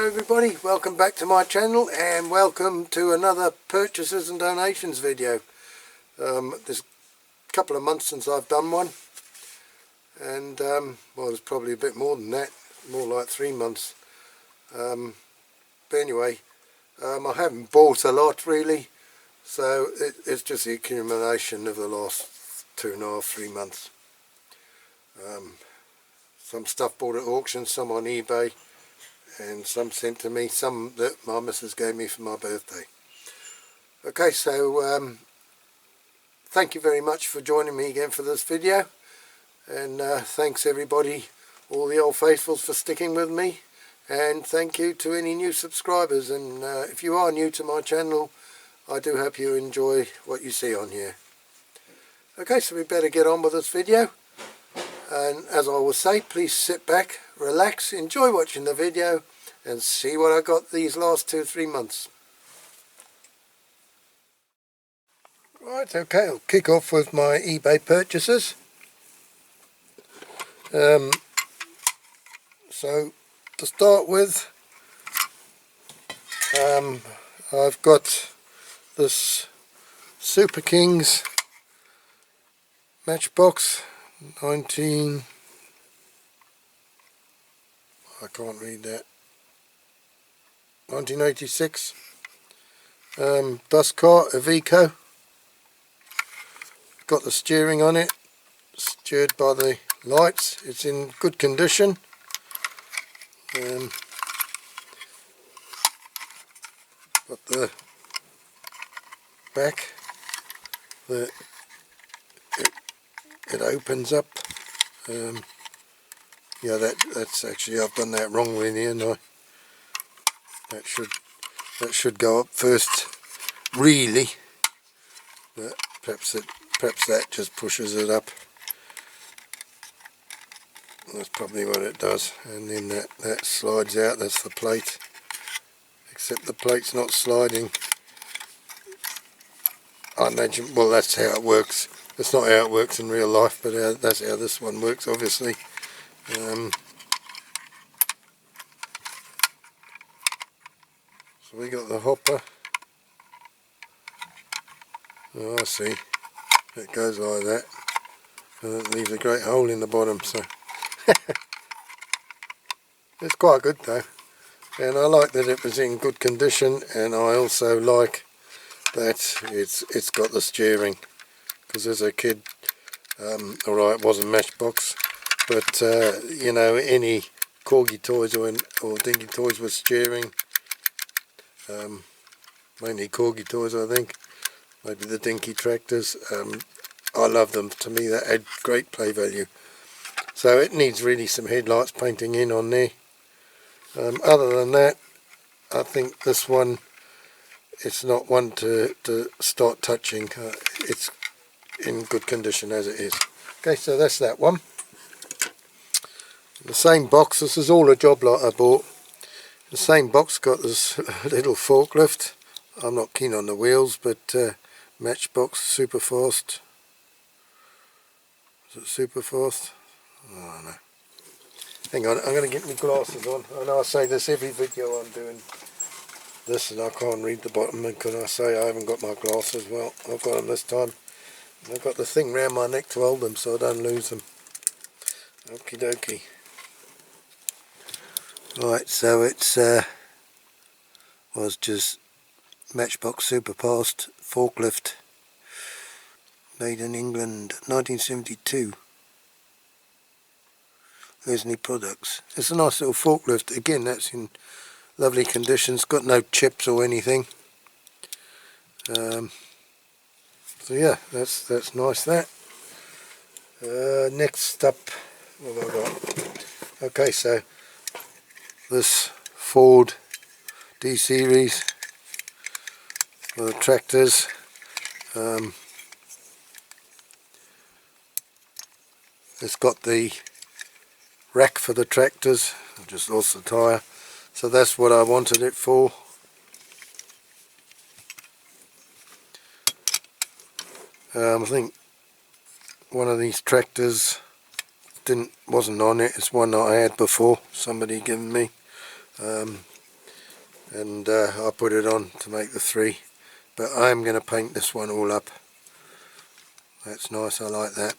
Hello everybody, welcome back to my channel and welcome to another purchases and donations video. There's a couple of months since I've done one, and well, it's probably a bit more than that, more like 3 months. But anyway, I haven't bought a lot really, so it's just the accumulation of the last 2.5 3 months. Some stuff bought at auction, some on eBay, and some sent to me, some that my missus gave me for my birthday. Okay, so thank you very much for joining me again for this video, and thanks everybody, all the old faithfuls, for sticking with me, and thank you to any new subscribers. And if you are new to my channel, I do hope you enjoy what you see on here. Okay, so we better get on with this video. And as I will say, please sit back, relax, enjoy watching the video and see what I got these last 2-3 months. Right, okay, I'll kick off with my eBay purchases. So to start with, I've got this Super Kings Matchbox 19, I can't read that, 1986 bus car, Iveco. Got the steering on it, steered by the lights. It's in good condition. Got the back, it opens up. Yeah, that's actually, I've done that wrong with you, and that should go up first, really. But perhaps that just pushes it up. That's probably what it does. And then that slides out. That's the plate. Except the plate's not sliding. I imagine, well, that's how it works. It's not how it works in real life, but that's how this one works, obviously. So we got the hopper. Oh, I see. It goes like that. And it leaves a great hole in the bottom, so it's quite good though. And I like that it was in good condition, and I also like that it's got the steering. Because as a kid, alright, it wasn't Matchbox, but you know, any corgi toys or dinky toys with steering, mainly corgi toys I think, maybe the dinky tractors, I love them. To me that add great play value. So it needs really some headlights painting in on there. Other than that, I think this one, it's not one to start touching. It's in good condition as it is. Okay, so that's that one. The same box, this is all a job lot I bought. The same box got this little forklift. I'm not keen on the wheels, but Matchbox super fast. Is it super fast? Oh no. Hang on, I'm going to get my glasses on. I know I say this every video I'm doing this, and I can't read the bottom because I say I haven't got my glasses. Well, I've got them this time. I've got the thing round my neck to hold them so I don't lose them. Okie dokie. Right, so it's was just Matchbox super fast forklift, made in England, 1972. There's any products. It's a nice little forklift. Again, that's in lovely conditions. Got no chips or anything. So yeah, that's nice. That. Next up, what have I got? Okay, so this Ford D series for the tractors. It's got the rack for the tractors. I just lost the tyre, so that's what I wanted it for. I think one of these tractors wasn't on it. It's one that I had before, somebody given me. and I put it on to make the 3, but I'm going to paint this one all up. That's nice, I like that.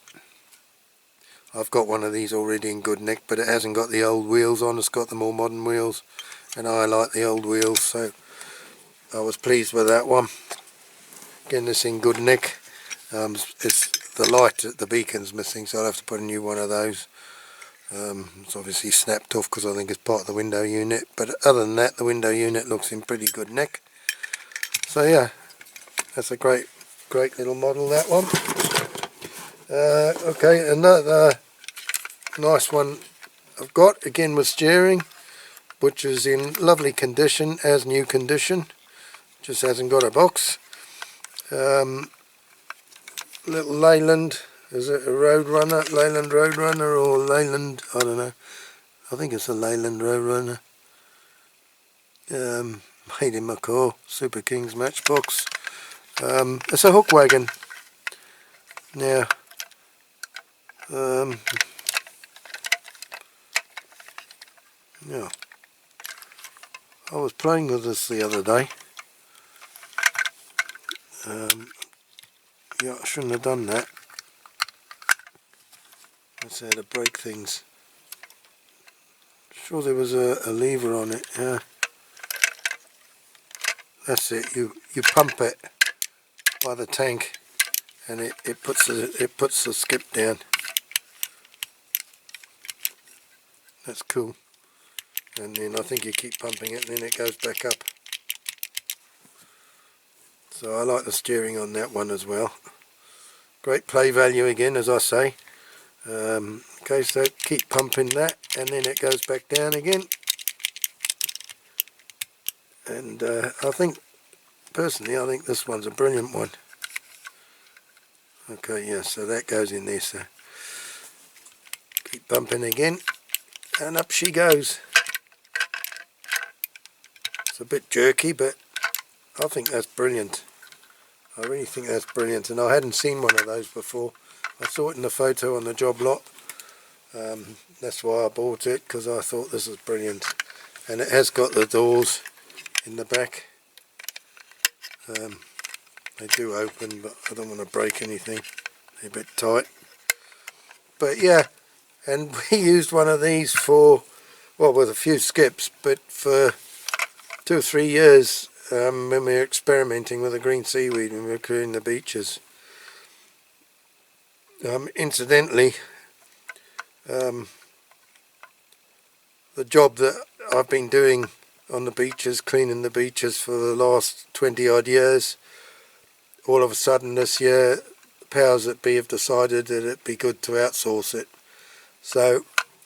I've got one of these already in good nick, but it hasn't got the old wheels on, it's got the more modern wheels, and I like the old wheels, so I was pleased with that one. Getting this in good nick. It's the light at the beacon's missing, so I'll have to put a new one of those. It's obviously snapped off because I think it's part of the window unit, but other than that the window unit looks in pretty good nick. So yeah, that's a great little model, that one. Okay, another nice one I've got again with steering, which is in lovely condition, as new condition, just hasn't got a box. Little Leyland, is it a Roadrunner, Leyland Roadrunner, or Leyland, I don't know, I think it's a Leyland Roadrunner, made in Macau, Super Kings Matchbox. It's a hook wagon. Now, yeah, I was playing with this the other day. Yeah, I shouldn't have done that. Let's say to break things. Sure there was a lever on it. Yeah, that's it. You pump it by the tank, and it puts the skip down. That's cool. And then I think you keep pumping it, and then it goes back up. So I like the steering on that one as well. Great play value again, as I say. Okay, so keep pumping that, and then it goes back down again. And I think, personally, I think this one's a brilliant one. Okay, yeah, so that goes in there. So keep pumping again, and up she goes. It's a bit jerky, but I think that's brilliant. I really think that's brilliant, and I hadn't seen one of those before. I saw it in the photo on the job lot. That's why I bought it, because I thought this was brilliant. And it has got the doors in the back. They do open, but I don't want to break anything. They're a bit tight. But yeah, and we used one of these for, well, with a few skips, but for 2 or 3 years when we were experimenting with the green seaweed when we were clearing the beaches. Incidentally, the job that I've been doing on the beaches, cleaning the beaches for the last 20 odd years, all of a sudden this year the powers that be have decided that it'd be good to outsource it. So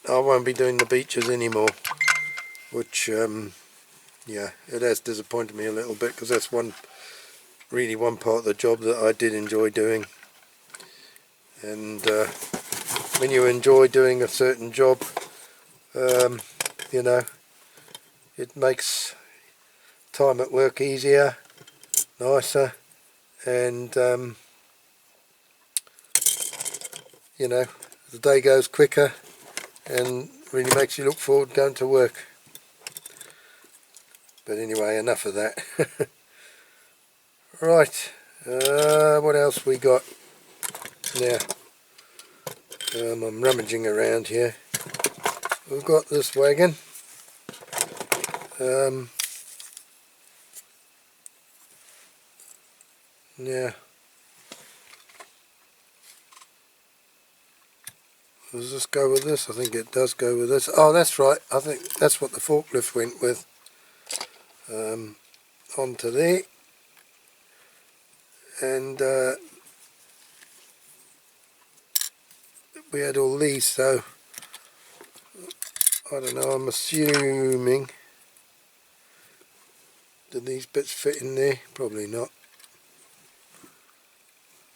I won't be doing the beaches anymore, which yeah, it has disappointed me a little bit, because that's really one part of the job that I did enjoy doing. And when you enjoy doing a certain job, you know, it makes time at work easier, nicer, and you know, the day goes quicker and really makes you look forward to going to work. But anyway, enough of that. Right, what else we got now? I'm rummaging around here. We've got this wagon. Yeah. Does this go with this? I think it does go with this. Oh, that's right. I think that's what the forklift went with. Onto there. And we had all these, so I don't know, I'm assuming, did these bits fit in there? Probably not.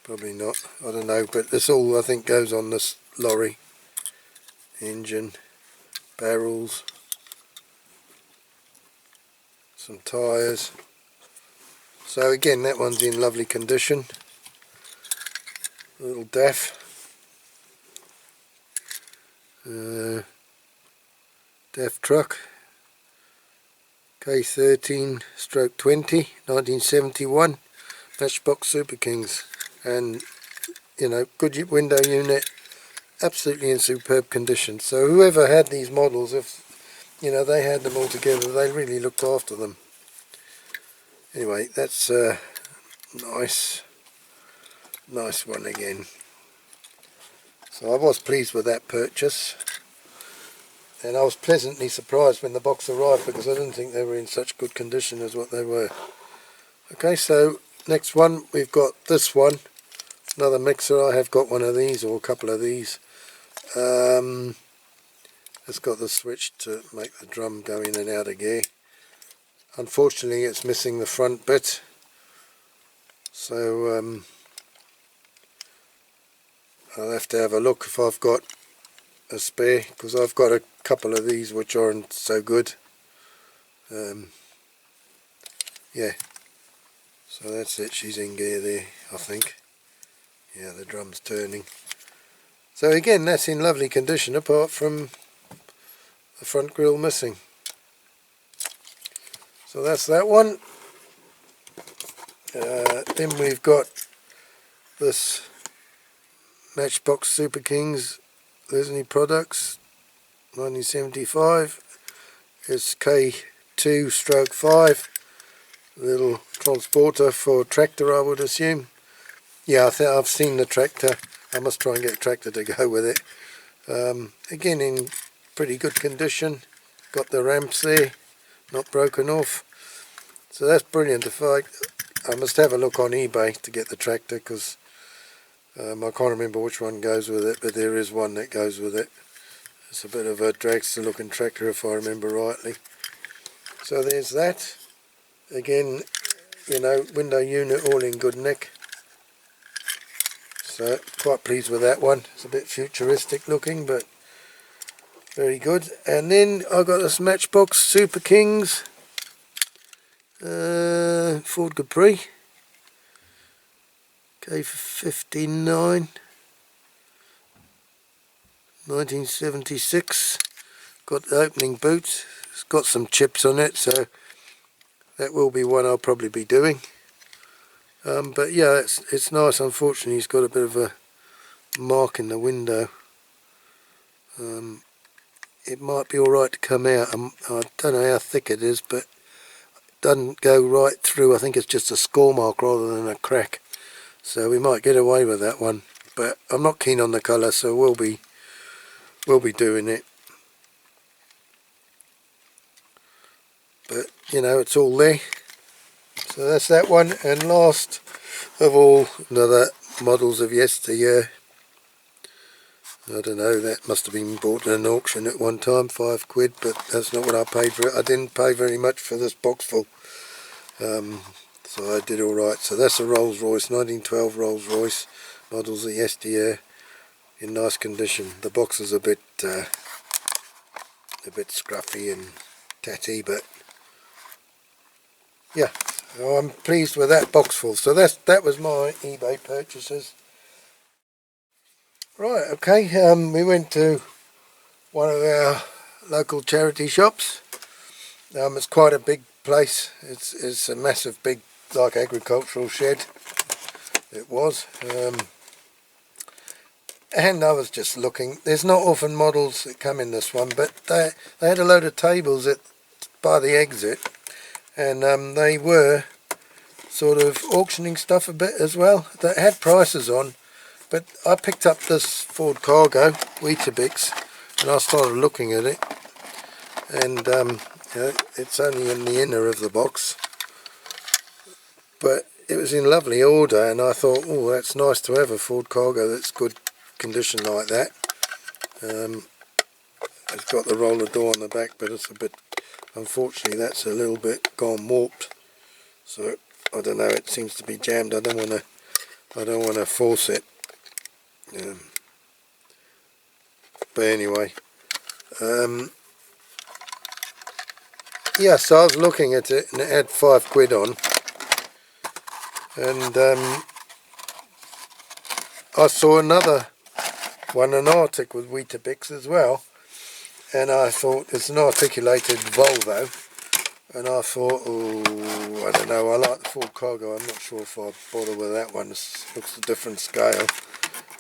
Probably not, I don't know, but this all I think goes on this lorry. Engine, barrels, some tyres. So again, that one's in lovely condition. A little DAF. DAF truck. K13/20 1971 Matchbox Super Kings, and you know, good window unit, absolutely in superb condition. So whoever had these models, if you know they had them all together, they really looked after them. Anyway, that's a nice one again. So I was pleased with that purchase, and I was pleasantly surprised when the box arrived because I didn't think they were in such good condition as what they were. Okay, so next one we've got this one, another mixer. I have got one of these, or a couple of these. It's got the switch to make the drum go in and out of gear. Unfortunately it's missing the front bit, so I'll have to have a look if I've got a spare, because I've got a couple of these which aren't so good. Yeah, so that's it, she's in gear there, I think. Yeah, the drum's turning. So again, that's in lovely condition apart from the front grille missing. So that's that one. Then we've got this Matchbox Super Kings Lesney Products 1975. It's K2/5, little transporter for tractor, I would assume. Yeah, I think I've seen the tractor. I must try and get a tractor to go with it. Again, in pretty good condition. Got the ramps there, not broken off. So that's brilliant. If I must have a look on eBay to get the tractor, because I can't remember which one goes with it, but there is one that goes with it. It's a bit of a dragster looking tractor if I remember rightly. So there's that. Again, you know, window unit all in good nick. So quite pleased with that one. It's a bit futuristic looking, but very good. And then I got this Matchbox Super Kings Ford Capri K59 1976. Got the opening boot. It's got some chips on it, so that will be one I'll probably be doing. But yeah, it's nice. Unfortunately, it's got a bit of a mark in the window. It might be alright to come out. I don't know how thick it is, but it doesn't go right through. I think it's just a score mark rather than a crack. So we might get away with that one. But I'm not keen on the colour, so we'll be doing it. But you know, it's all there. So that's that one. And last of all, another models of yesteryear. I don't know, that must have been bought in an auction at one time, £5, but that's not what I paid for it. I didn't pay very much for this box full, so I did alright. So that's a Rolls Royce, 1912 Rolls Royce, models of yesteryear, in nice condition. The box is a bit scruffy and tatty, but yeah, so I'm pleased with that box full. So that was my eBay purchases. Right, okay, we went to one of our local charity shops. It's quite a big place. It's a massive big, like, agricultural shed. It was. And I was just looking. There's not often models that come in this one, but they had a load of tables by the exit, and they were sort of auctioning stuff a bit as well. That had prices on. But I picked up this Ford Cargo Weetabix, and I started looking at it, and you know, it's only in the inner of the box, but it was in lovely order, and I thought, oh, that's nice to have a Ford Cargo that's good condition like that. It's got the roller door on the back, but it's a bit, unfortunately, that's a little bit gone warped. So I don't know, it seems to be jammed. I don't want to force it. But anyway, yeah, so I was looking at it, and it had £5 on, and I saw another one, an Arctic with Weetabix as well, and I thought it's an articulated Volvo, and I thought, oh, I don't know, I like the full cargo. I'm not sure if I'll bother with that one. It looks a different scale.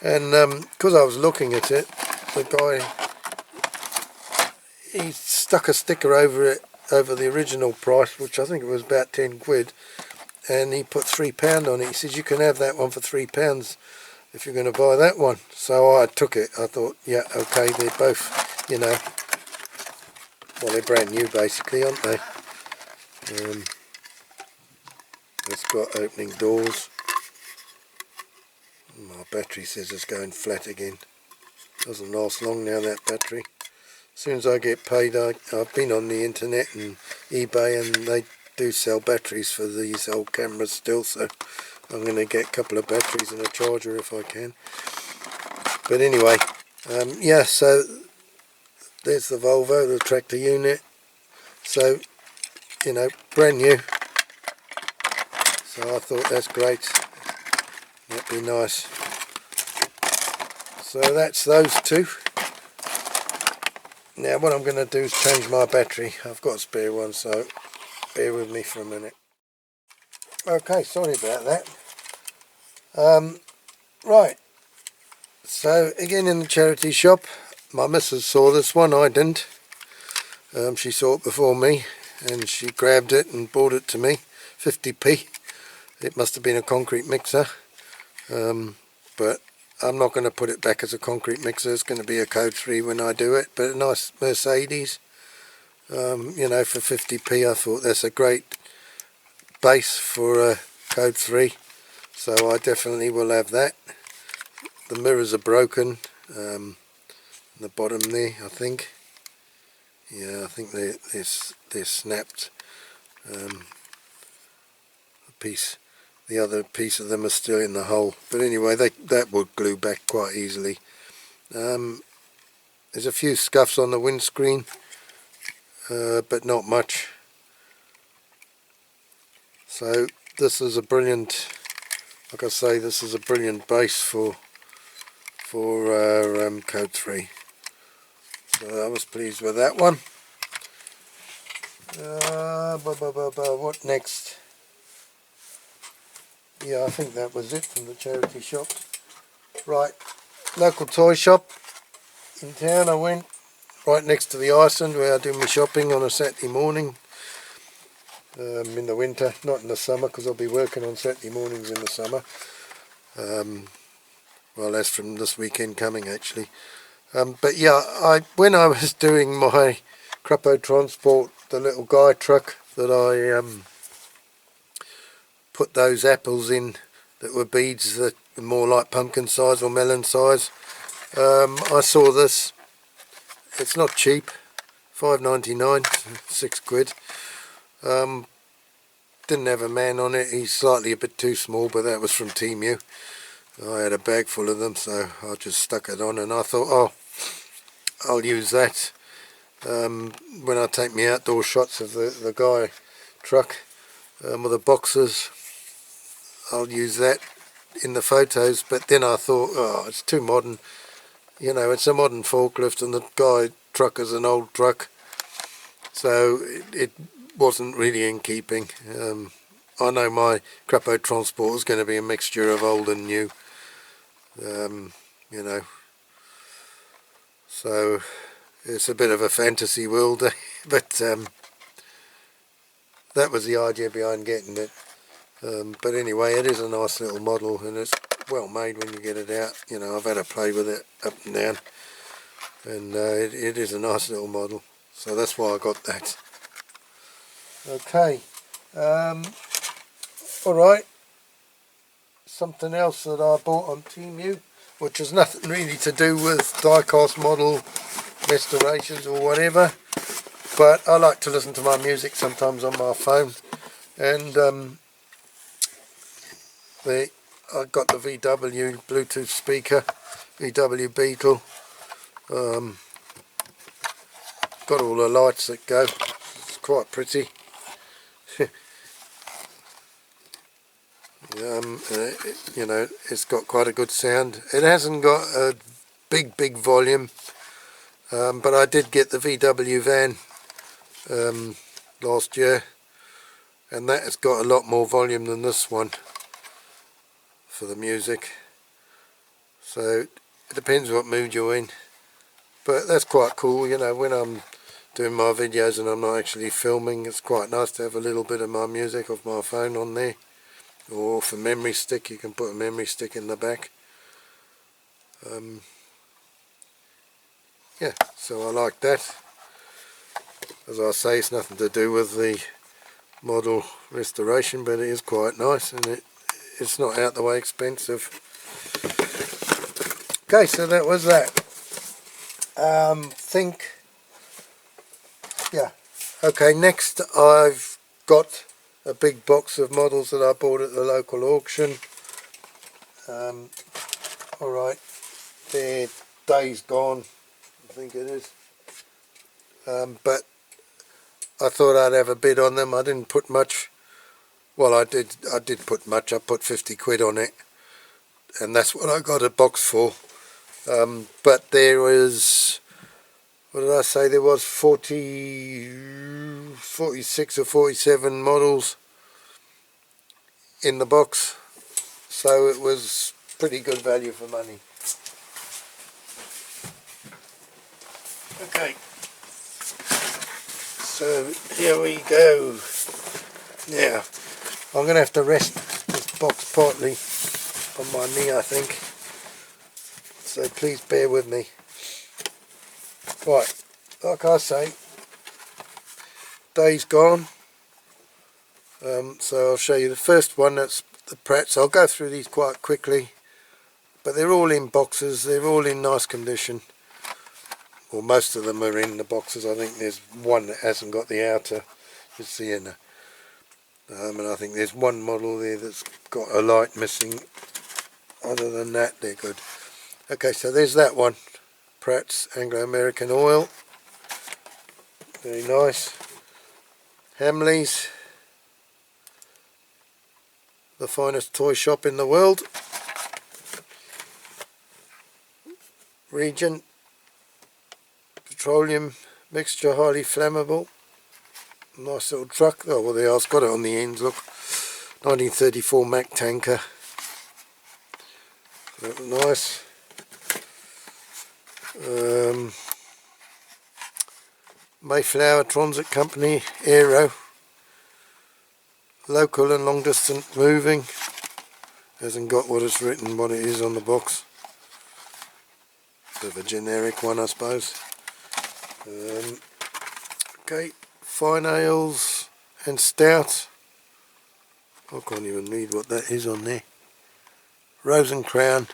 And because I was looking at it, the guy, he stuck a sticker over it, over the original price, which I think it was about 10 quid, and he put £3 on it. He says you can have that one for £3 if you're going to buy that one. So I took it. I thought, yeah, okay, they're both, you know, well, they're brand new basically, aren't they? It's got opening doors. My battery says it's going flat again. Doesn't last long now, that battery. As soon as I get paid, I've been on the internet and eBay, and they do sell batteries for these old cameras still, so I'm going to get a couple of batteries and a charger if I can. But anyway, yeah, so there's the Volvo, the tractor unit. So, you know, brand new. So I thought that's great. That'd be nice. So that's those two. Now what I'm going to do is change my battery. I've got a spare one, so bear with me for a minute. Okay, sorry about that. Right, so again in the charity shop, my missus saw this one, I didn't. She saw it before me and she grabbed it and bought it to me, 50p. It must have been a concrete mixer, but I'm not going to put it back as a concrete mixer. It's going to be a Code 3 when I do it, but a nice Mercedes, you know, for 50p. I thought that's a great base for a Code 3, so I definitely will have that. The mirrors are broken, the bottom there, I think. Yeah, I think they're snapped. The other piece of them are still in the hole, but anyway, that would glue back quite easily. There's a few scuffs on the windscreen, but not much. So this is a brilliant, like I say, this is a brilliant base for our Code 3. So I was pleased with that one. What next? Yeah, I think that was it from the charity shop. Right, local toy shop in town. I went right next to the Iceland where I do my shopping on a Saturday morning. In the winter, not in the summer, because I'll be working on Saturday mornings in the summer. Well, that's from this weekend coming actually. But yeah, when I was doing my CRAPAUD transport, the little guy truck that I put those apples in that were beads that were more like pumpkin size or melon size, I saw this. It's not cheap, £5.99, 6 quid. Didn't have a man on it. He's slightly a bit too small, but that was from Temu. I had a bag full of them, so I just stuck it on, and I thought, oh, I'll use that when I take me outdoor shots of the guy truck with the boxes. I'll use that in the photos. But then I thought, oh, it's too modern. You know, it's a modern forklift, and the guy truck is an old truck, so it wasn't really in keeping. I know my CRAPAUD transport is going to be a mixture of old and new. You know, so it's a bit of a fantasy world, but that was the idea behind getting it. But anyway, it is a nice little model, and it's well made when you get it out. You know, I've had a play with it up and down, and it is a nice little model, so that's why I got that. Okay, alright, something else that I bought on Temu, which has nothing really to do with diecast model restorations or whatever, but I like to listen to my music sometimes on my phone, and I got the VW Bluetooth speaker, VW Beetle. Got all the lights that go. It's quite pretty. You know, it's got quite a good sound. It hasn't got a big volume, but I did get the VW van last year, and that has got a lot more volume than this one for the music, so it depends what mood you're in. But that's quite cool, you know, when I'm doing my videos and I'm not actually filming, it's quite nice to have a little bit of my music off my phone on there, or off a memory stick. You can put a memory stick in the back. Yeah, so I like that. As I say, it's nothing to do with the model restoration, but it is quite nice, and it's not out the way expensive. Okay, so that was that. Yeah. Okay, next I've got a big box of models that I bought at the local auction. Alright, they're days gone, I think it is. But I thought I'd have a bid on them. I didn't put much. Well, I did put much. I put 50 quid on it, and that's what I got a box for. But there was, what did I say, there was 46 or 47 models in the box, so it was pretty good value for money. Okay, so here we go. Now I'm going to have to rest this box partly on my knee, I think, so please bear with me. Right, like I say, day's gone. So I'll show you the first one. That's the Pratts. I'll go through these quite quickly, but they're all in boxes. They're all in nice condition. Well, most of them are in the boxes. I think there's one that hasn't got the outer, you see, in and I think there's one model there that's got a light missing. Other than that, they're good. Okay, so there's that one, Pratt's Anglo-American Oil, very nice. Hamley's, the finest toy shop in the world. Regent petroleum mixture, highly flammable. Nice little truck. Oh, well, there, I've got it on the ends, look. 1934 Mack tanker. That was nice. Mayflower Transit Company, Aero. Local and long distance moving. Hasn't got what it's written, what it is on the box. Bit of a generic one, I suppose. Okay, fine ales and stout. I can't even read what that is on there. Rose and Crown.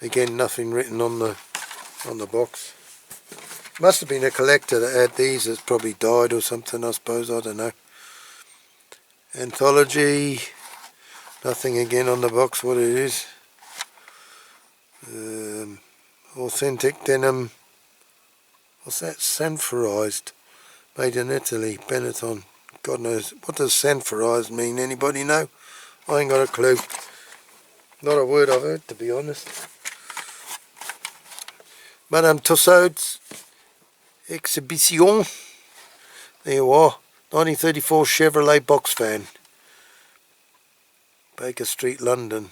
Again, nothing written on the box. Must have been a collector that had these. Has probably died or something, I suppose. I don't know. Anthology. Nothing again on the box what it is. Authentic denim. What's that? Sanforized. Made in Italy. Benetton. God knows. What does sanforized mean? Anybody know? I ain't got a clue. Not a word I've heard, to be honest. Madame Tussauds Exhibition. There you are. 1934 Chevrolet box van. Baker Street, London.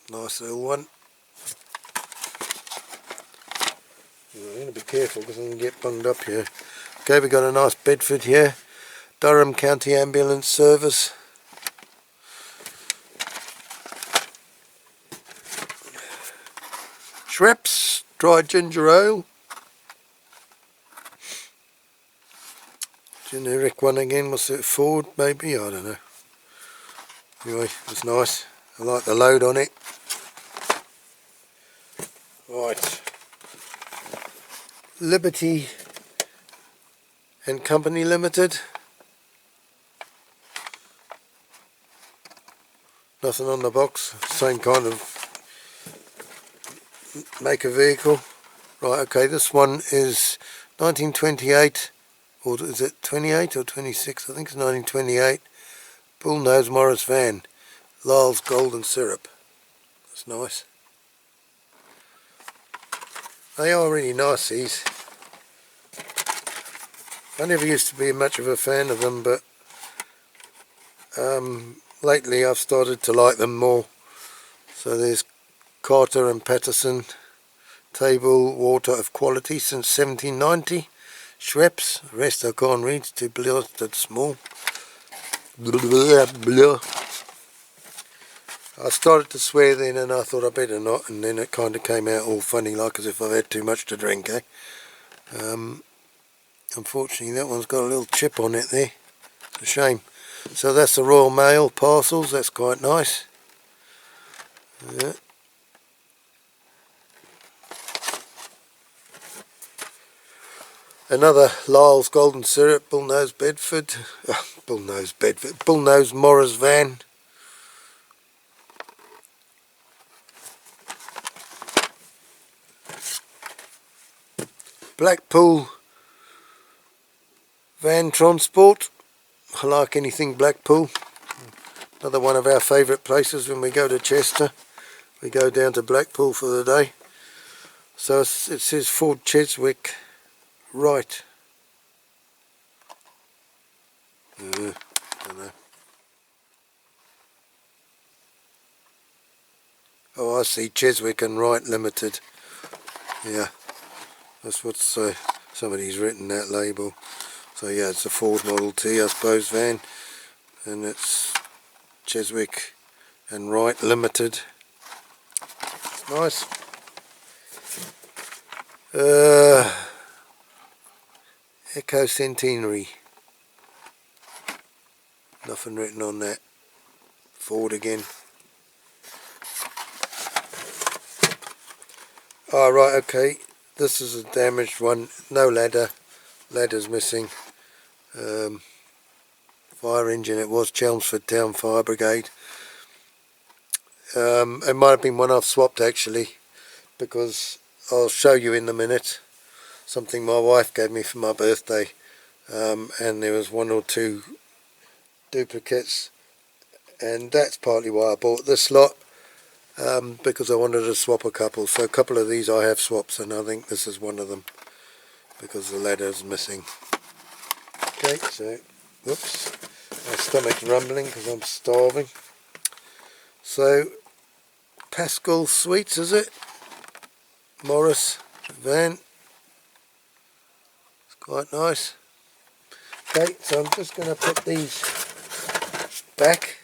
Nice little one. I'm going to be careful because I'm going to get bunged up here. Okay, we've got a nice Bedford here. Durham County Ambulance Service. Schweppes Dry Ginger Ale. Generic one again. What's it? Ford maybe? I don't know. Anyway, it's nice. I like the load on it. Right. Liberty and Company Limited. Nothing on the box. Same kind of make a vehicle. Right, okay, this one is 1928, or is it 28 or 26? I think it's 1928. Bullnose Morris van. Lyle's Golden Syrup. That's nice. They are really nice, these. I never used to be much of a fan of them, but lately I've started to like them more. So there's Carter and Patterson table water of quality since 1790. Schweppes, the rest I can't read, it's too blasted small. Blah, blah. I started to swear then and I thought I better not, and then it kind of came out all funny like as if I've had too much to drink, eh? Unfortunately that one's got a little chip on it there. It's a shame. So that's the Royal Mail parcels, that's quite nice. Yeah. Another Lyle's Golden Syrup, Bullnose Bedford, Bullnose Morris Van. Blackpool Van Transport, I like anything Blackpool. Another one of our favourite places when we go to Chester. We go down to Blackpool for the day. So it says Ford Cheswick Right. I don't know. Oh, I see, Cheswick and Wright Limited. Yeah, that's what somebody's written that label. So yeah, it's a Ford Model T, I suppose, van, and it's Cheswick and Wright Limited. It's nice. Echo Centenary. Nothing written on that. Ford again. Oh, right, okay. This is a damaged one. No ladder. Ladder's missing. Fire engine, it was Chelmsford Town Fire Brigade. It might have been one I've swapped actually, because I'll show you in a minute something my wife gave me for my birthday, and there was one or two duplicates, and that's partly why I bought this lot, because I wanted to swap a couple. So a couple of these I have swaps, and I think this is one of them because the ladder's missing. Okay, so whoops, my stomach's rumbling because I'm starving. So Pascal Sweets, is it? Morris van. It's quite nice. Okay, so I'm just going to put these back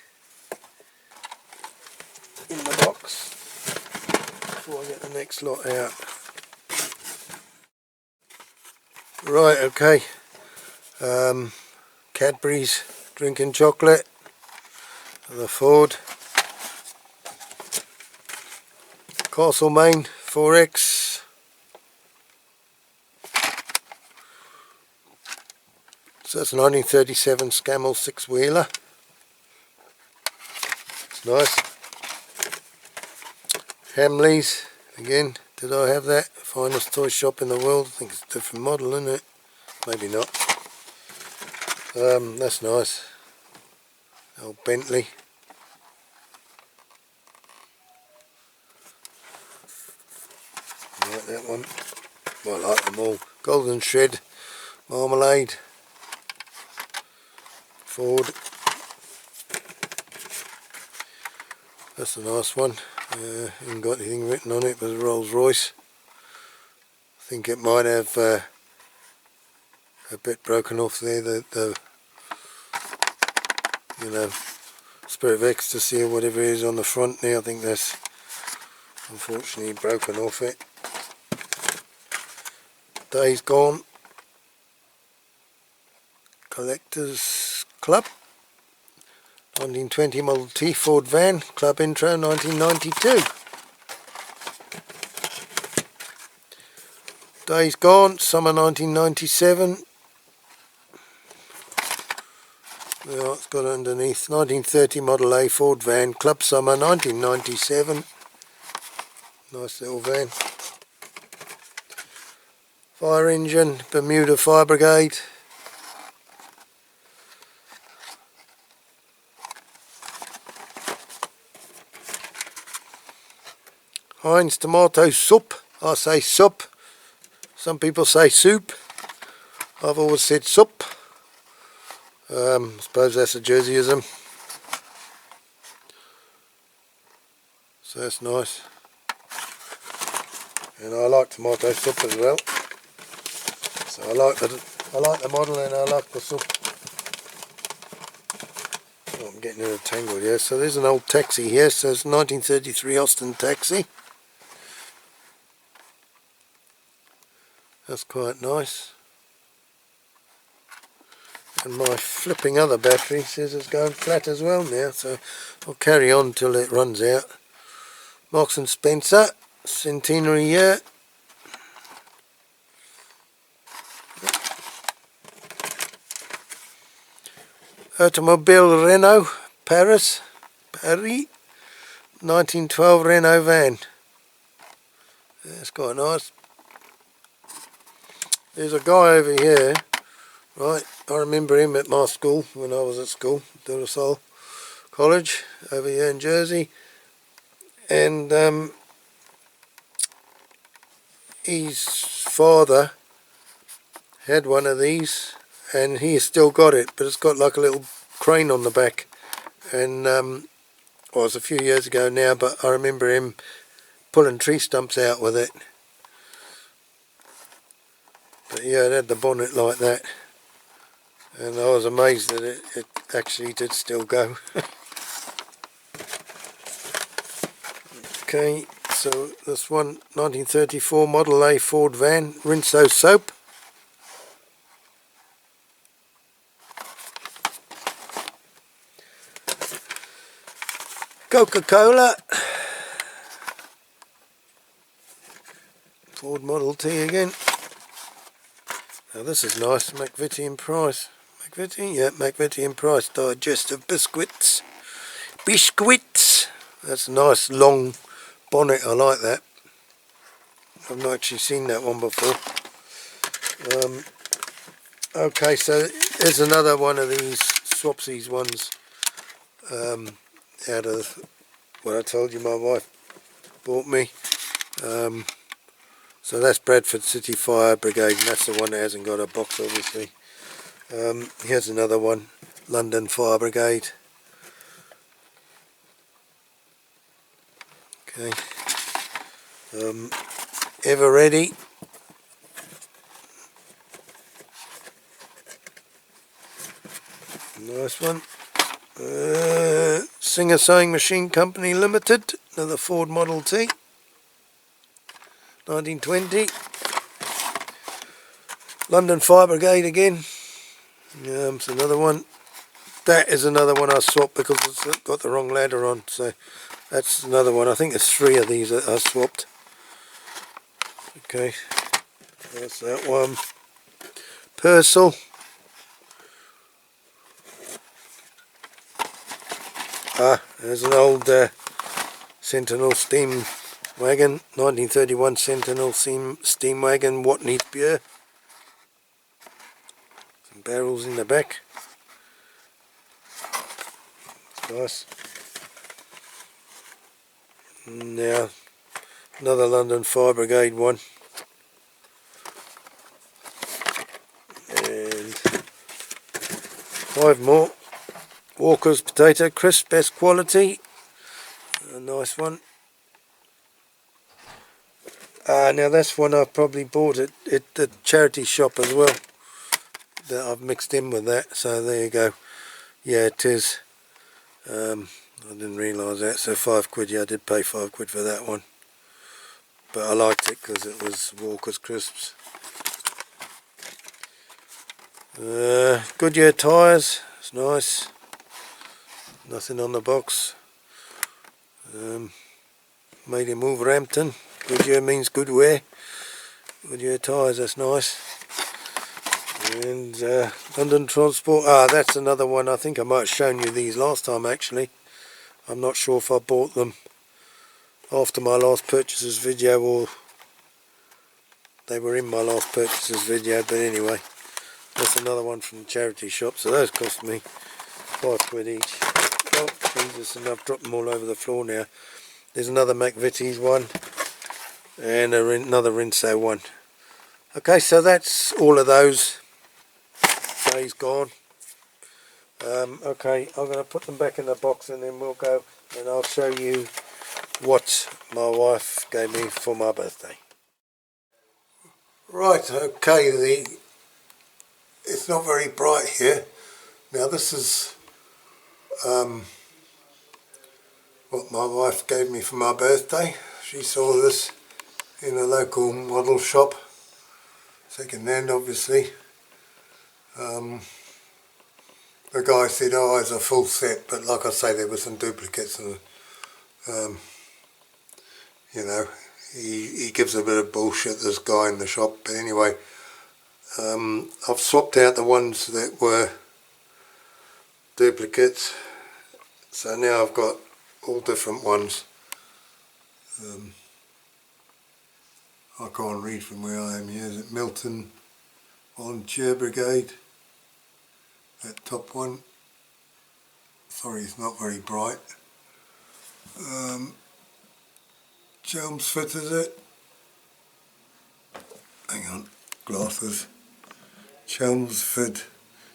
in the box before I get the next lot out. Right, okay. Cadbury's drinking chocolate, the Ford, Castlemaine 4X, so that's a 1937 Scammell 6-wheeler. It's nice. Hamleys, again, did I have that? Finest toy shop in the world. I think it's a different model, isn't it? Maybe not. That's nice. Old Bentley. I like that one. Well, I like them all. Golden Shred, Marmalade, Ford. That's a nice one. Hasn't got anything written on it, but a Rolls Royce. I think it might have a bit broken off there. The you know, Spirit of Ecstasy or whatever it is on the front there. I think that's unfortunately broken off it. Days Gone. Collectors Club. 1920 Model T Ford van, Club Intro 1992. Days Gone, Summer 1997. Yeah, it's got underneath 1930 Model A Ford van, Club Summer 1997. Nice little van. Fire engine, Bermuda Fire Brigade. Heinz tomato soup. I say soup. Some people say soup. I've always said sup. I suppose that's a Jerseyism. So that's nice. And I like tomato soup as well. So I like the model and I like the soup. Oh, I'm getting in a tangle here. So there's an old taxi here. So it's 1933 Austin taxi. That's quite nice. And my flipping other battery says it's going flat as well now. So I'll carry on till it runs out. Marks and Spencer, centenary year. Automobile Renault, Paris, 1912 Renault van. That's quite nice. There's a guy over here, right, I remember him at my school when I was at school, De La Salle College, over here in Jersey. And his father had one of these and he's still got it, but it's got like a little crane on the back. And well, it was a few years ago now, but I remember him pulling tree stumps out with it. But yeah, it had the bonnet like that, and I was amazed that it actually did still go. Okay, so this one, 1934 Model A Ford van, Rinso soap. Coca-Cola. Ford Model T again. Now this is nice, McVitie and Price. McVitie? Yeah, McVitie and Price. Digestive biscuits. Biscuits! That's a nice long bonnet, I like that. I've not actually seen that one before. Okay, so there's another one of these Swapsies ones out of what I told you my wife bought me. So that's Bradford City Fire Brigade, and that's the one that hasn't got a box obviously. Here's another one, London Fire Brigade. Okay. Ever Ready. Nice one. Singer Sewing Machine Company Limited, another Ford Model T, 1920. London Fire Brigade again. It's another one. That is another one I swapped because it's got the wrong ladder on, so that's another one. I think there's 3 of these that I swapped. Okay, that's that one. Purcell. There's an old Sentinel steam wagon, 1931 Sentinel steam wagon, what needs beer. Some barrels in the back. Nice. Now, another London Fire Brigade one. And 5 more. Walker's Potato Crisp, best quality. A nice one. Now that's one I probably bought at the charity shop as well. That I've mixed in with that, so there you go. Yeah, it is. I didn't realise that, so £5. Yeah, I did pay £5 for that one. But I liked it because it was Walker's Crisps. Goodyear tyres, it's nice. Nothing on the box. Made in Wolverhampton. Goodyear means good wear. Goodyear tyres, that's nice. And London Transport. That's another one. I think I might have shown you these last time actually. I'm not sure if I bought them after my last purchases video or they were in my last purchases video, but anyway, that's another one from the charity shop. So those cost me £5 each. Oh Jesus, and I've dropped them all over the floor now. There's another McVitie's one and another Rinso one. Okay, so that's all of those. day's gone. Okay, I'm going to put them back in the box and then we'll go and I'll show you what my wife gave me for my birthday. Right, okay, it's not very bright here. Now this is what my wife gave me for my birthday. She saw this in a local model shop, second hand obviously. The guy said, oh, it's a full set, but like I say, there were some duplicates and you know, he gives a bit of bullshit, this guy in the shop. But anyway, I've swapped out the ones that were duplicates, so now I've got all different ones. I can't read from where I am here. Is it Milton Volunteer Brigade? That top one. Sorry, it's not very bright. Chelmsford, is it? Hang on, glasses. Chelmsford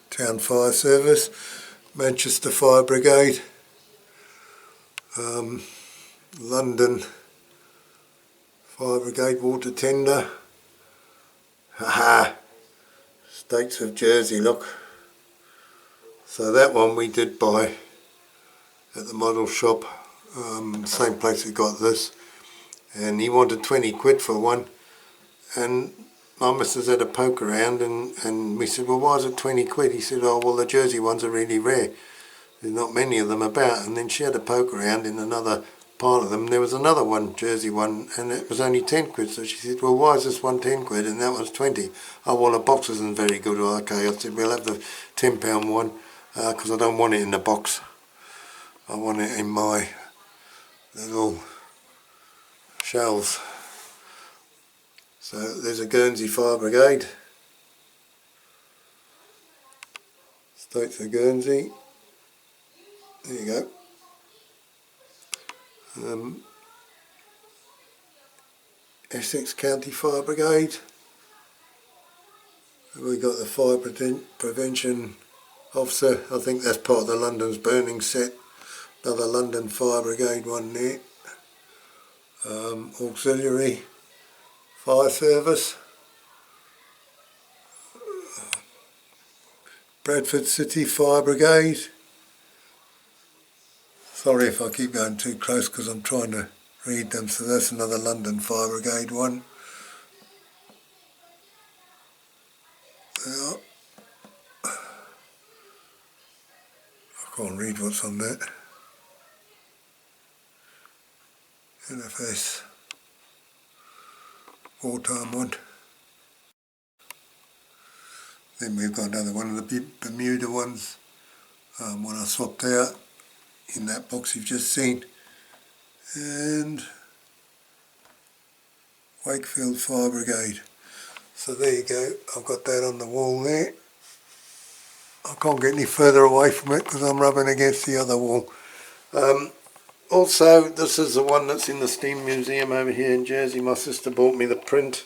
Town Fire Service, Manchester Fire Brigade, London Fire Brigade Water Tender. Haha, States of Jersey, look. So that one we did buy at the model shop, same place we got this, and he wanted 20 quid for one, and my missus had a poke around and we said, well, why is it 20 quid? He said, oh, well, the Jersey ones are really rare, there's not many of them about. And then she had a poke around in another part of them, there was another one, Jersey one, and it was only 10 quid. So she said, well, why is this one 10 quid and that one's 20? Oh, well, the box isn't very good. Well, okay, I said, we'll have the £10 one, because I don't want it in the box. I want it in my little shelves. So there's a Guernsey Fire Brigade, States of Guernsey, there you go. Essex County Fire Brigade, we got the Fire Prevention Officer, I think that's part of the London's Burning set, another London Fire Brigade one there. Auxiliary Fire Service, Bradford City Fire Brigade. Sorry if I keep going too close because I'm trying to read them. So that's another London Fire Brigade one. Yeah. I can't read what's on that. NFS wartime one. Then we've got another one of the Bermuda ones, one I swapped out in that box you've just seen, and Wakefield Fire Brigade. So there you go, I've got that on the wall there. I can't get any further away from it because I'm rubbing against the other wall. Also, this is the one that's in the Steam Museum over here in Jersey. My sister bought me the print.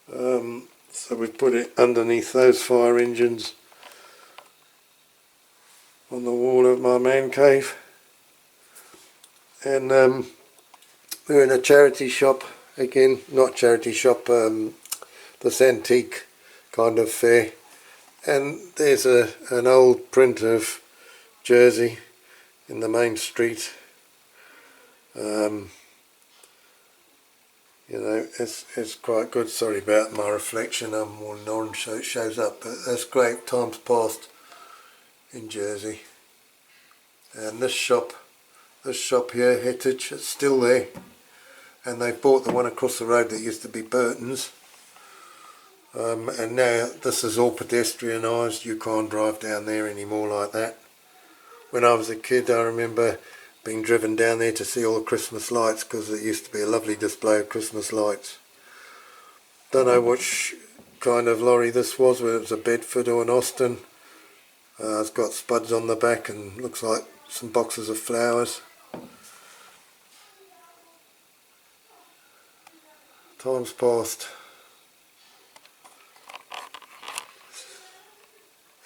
So we put it underneath those fire engines on the wall of my man cave. And we're in a charity shop again, not charity shop, this antique kind of fair. And there's an old print of Jersey in the main street. You know, it's quite good. Sorry about my reflection, I'm more orange so it shows up, but that's great, times past in Jersey. And this shop here, Heritage, it's still there, and they bought the one across the road that used to be Burton's, and now this is all pedestrianised. You can't drive down there anymore like that. When I was a kid, I remember being driven down there to see all the Christmas lights, because it used to be a lovely display of Christmas lights. Don't know which kind of lorry this was, whether it was a Bedford or an Austin. It's got spuds on the back and looks like some boxes of flowers. Times past.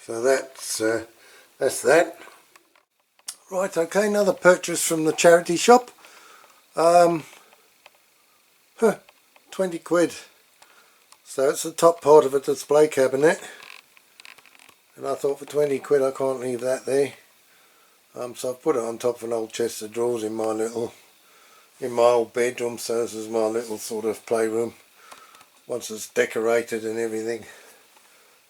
So that's that. Right, okay, another purchase from the charity shop. 20 quid. So it's the top part of a display cabinet. And I thought for 20 quid I can't leave that there. So I've put it on top of an old chest of drawers in my old bedroom. So this is my little sort of playroom. Once it's decorated and everything.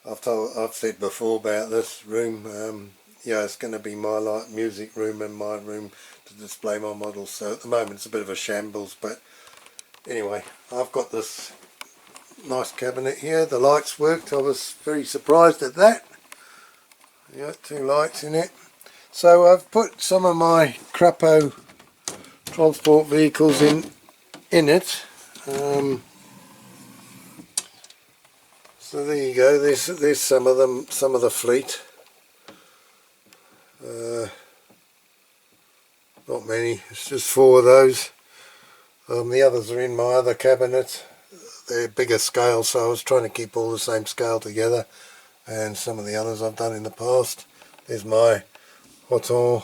I've said before about this room. Yeah, it's going to be my music room and my room to display my models. So at the moment it's a bit of a shambles, but anyway, I've got this nice cabinet here. The lights worked. I was very surprised at that. Yeah, 2 lights in it. So I've put some of my CRAPAUD transport vehicles in it. So there you go. There's some of them, some of the fleet. Not many. It's just 4 of those. The others are in my other cabinet. They're bigger scale, so I was trying to keep all the same scale together. And some of the others I've done in the past. There's my Hotton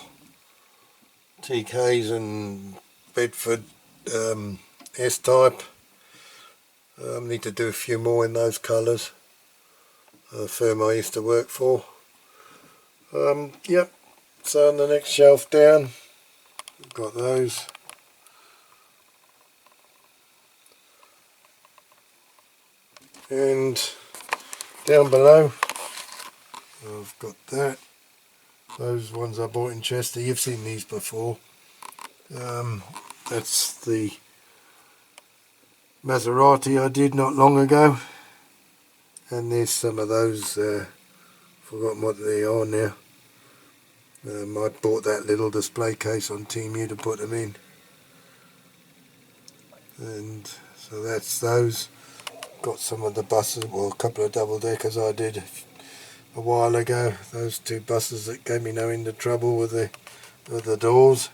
TKs and Bedford S-type. Need to do a few more in those colours. The firm I used to work for. Yep. So on the next shelf down, we've got those. And down below, I've got that. Those ones I bought in Chester. You've seen these before. That's the Maserati I did not long ago. And there's some of those, forgotten what they are now. I bought that little display case on Temu to put them in. And so that's those. Got some of the buses, well, a couple of double deckers I did a while ago. Those 2 buses that gave me no end of trouble with the doors.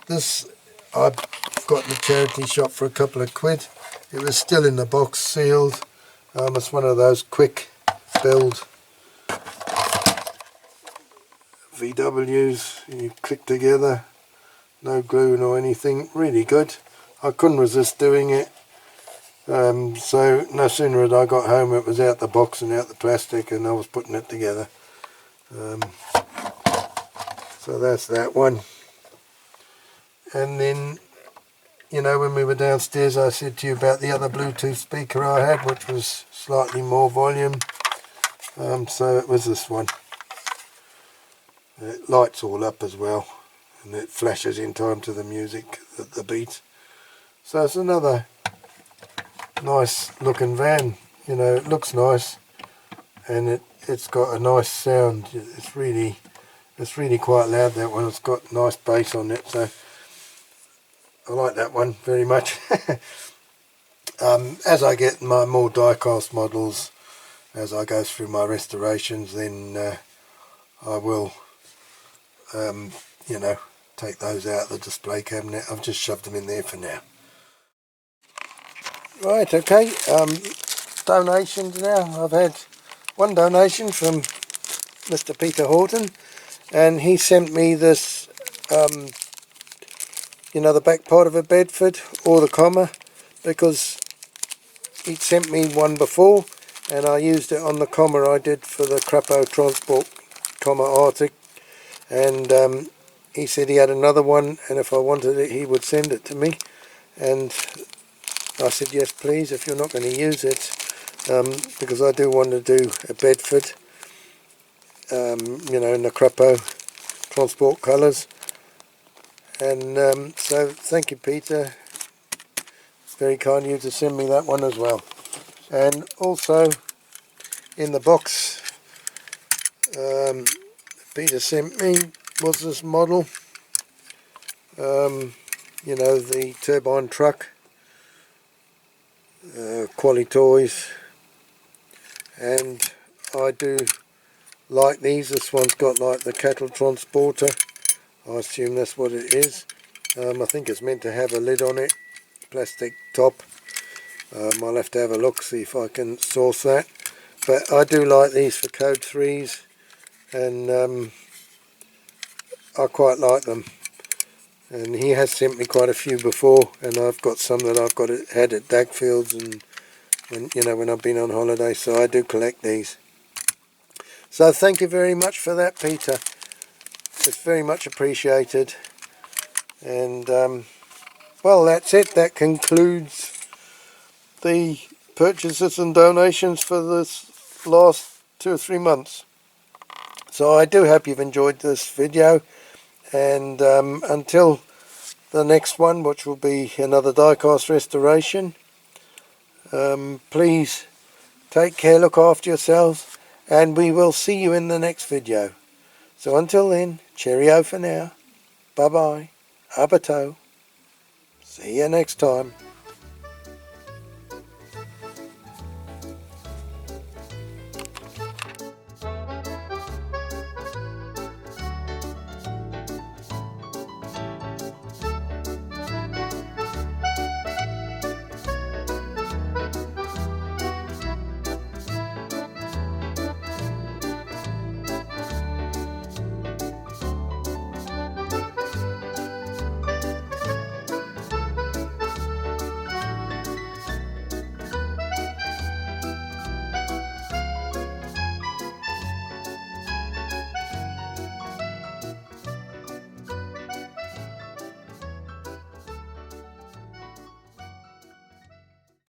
This I got in the charity shop for a couple of quid. It was still in the box, sealed. It's one of those quick build VWs. You click together, no glue nor anything. Really good. I couldn't resist doing it. So no sooner had I got home, it was out the box and out the plastic, and I was putting it together. So that's that one. And then, you know, when we were downstairs, I said to you about the other Bluetooth speaker I had, which was slightly more volume. So it was this one. It lights all up as well, and it flashes in time to the music, the beat. So it's another nice looking van. You know, it looks nice, and it's got a nice sound. It's really quite loud, that one. It's got nice bass on it, so I like that one very much. As I get my more die-cast models, as I go through my restorations, then I will you know, take those out of the display cabinet. I've just shoved them in there for now. Right, okay, donations now. I've had one donation from Mr. Peter Horton, and he sent me this, you know, the back part of a Bedford, or the comma, because he'd sent me one before, and I used it on the comma I did for the CRAPAUD Transport comma Arctic, and he said he had another one, and if I wanted it he would send it to me, and I said yes please, if you're not going to use it, because I do want to do a Bedford, you know, in the CRAPAUD Transport colours. And so thank you, Peter, it's very kind of you to send me that one as well. And also in the box Peter sent me was this model, you know, the turbine truck, Quali Toys, and I do like these. This one's got like the cattle transporter, I assume that's what it is. I think it's meant to have a lid on it, plastic top. I'll have to have a look, see if I can source that. but I do like these for code 3s, and I quite like them. And he has sent me quite a few before, and I've got some that I've had at Dagfields and when I've been on holiday, so I do collect these. So thank you very much for that, Peter. It's very much appreciated. And well, that's it. That concludes the purchases and donations for this last 2 or 3 months. So I do hope you've enjoyed this video, and until the next one, which will be another diecast restoration, please take care, look after yourselves, and we will see you in the next video. So until then, cheerio for now. Bye bye. Abato. See you next time.